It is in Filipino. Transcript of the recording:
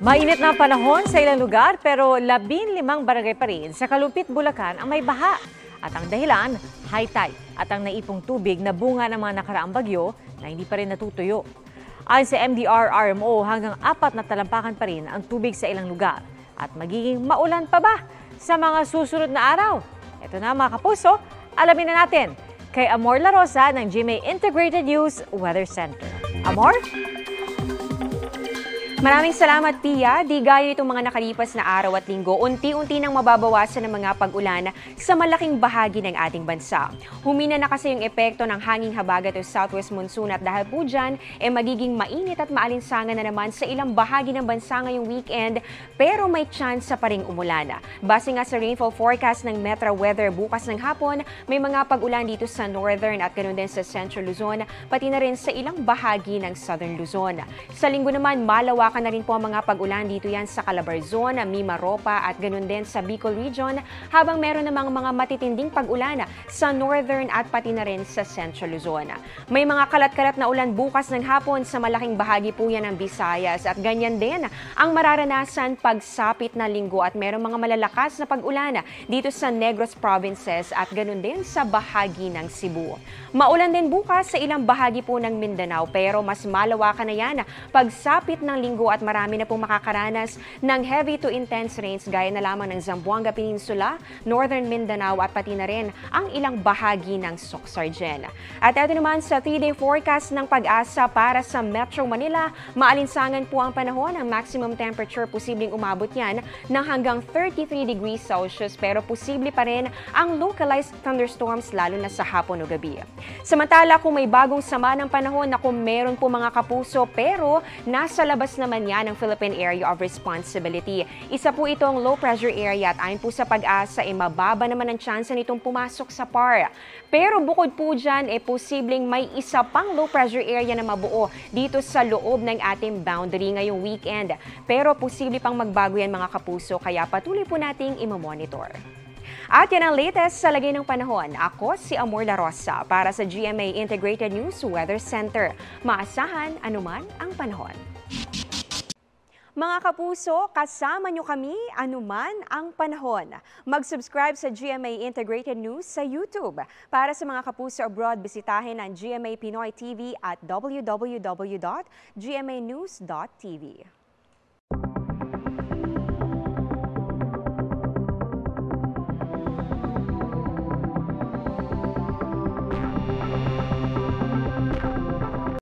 Mainit na panahon sa ilang lugar pero 15 barangay pa rin sa Kalumpit, Bulacan ang may baha. At ang dahilan, high tide at ang naipong tubig na bunga ng mga nakaraang bagyo na hindi pa rin natutuyo. Ayon sa MDR-RMO, hanggang 4 na talampakan pa rin ang tubig sa ilang lugar. At magiging maulan pa ba sa mga susunod na araw? Ito na mga kapuso, alamin na natin kay Amor La Rosa ng GMA Integrated News Weather Center. Amor? Maraming salamat, Pia. Di gaya itong mga nakalipas na araw at linggo, unti-unti nang mababawasan ng mga pag-ulan sa malaking bahagi ng ating bansa. Humina na kasi yung epekto ng hanging habagat o southwest monsoon at dahil po dyan, magiging mainit at maalinsangan na naman sa ilang bahagi ng bansa ngayong weekend, pero may chance pa ring umulan. Base nga sa rainfall forecast ng Metro Weather bukas ng hapon, may mga pag-ulan dito sa northern at ganoon din sa central Luzon, pati na rin sa ilang bahagi ng southern Luzon. Sa linggo naman, malawakan na rin po ang mga pag-ulan dito yan sa Calabarzon, Mimaropa at ganoon din sa Bicol Region, habang meron namang mga matitinding pag-ulan sa northern at pati na rin sa central Luzon. May mga kalat-kalat na ulan bukas ng hapon sa malaking bahagi po yan ng Visayas at ganyan din ang mararanasan pagsapit na linggo at merong mga malalakas na pag-ulan dito sa Negros Provinces at ganoon din sa bahagi ng Cebu. Maulan din bukas sa ilang bahagi po ng Mindanao pero mas malawakan na yan pagsapit ng linggo at marami na pong makakaranas ng heavy to intense rains gaya na lamang ng Zamboanga Peninsula, Northern Mindanao at pati na rin ang ilang bahagi ng Sorsogon. At ito naman sa 3-day forecast ng Pag-asa para sa Metro Manila, maalinsangan po ang panahon. Ang maximum temperature posibleng umabot yan ng hanggang 33 degrees Celsius pero posible pa rin ang localized thunderstorms lalo na sa hapon o gabi. Samantala kung may bagong sama ng panahon na kung meron po mga kapuso pero nasa labas naman yan ng Philippine Area of Responsibility. Isa po itong low pressure area at ayon po sa Pag-asa mababa naman ang tsansa nitong pumasok sa PAR. Pero bukod po dyan posibleng may isa pang low pressure area na mabuo dito sa loob ng ating boundary ngayong weekend. Pero posible pang magbago yan mga kapuso kaya patuloy po nating imamonitor. At yan ang latest sa lagay ng panahon. Ako si Amor La Rosa para sa GMA Integrated News Weather Center. Maasahan anuman ang panahon. Mga kapuso, kasama nyo kami anuman ang panahon. Mag-subscribe sa GMA Integrated News sa YouTube. Para sa mga kapuso abroad, bisitahin ang GMA Pinoy TV at www.gmanews.tv.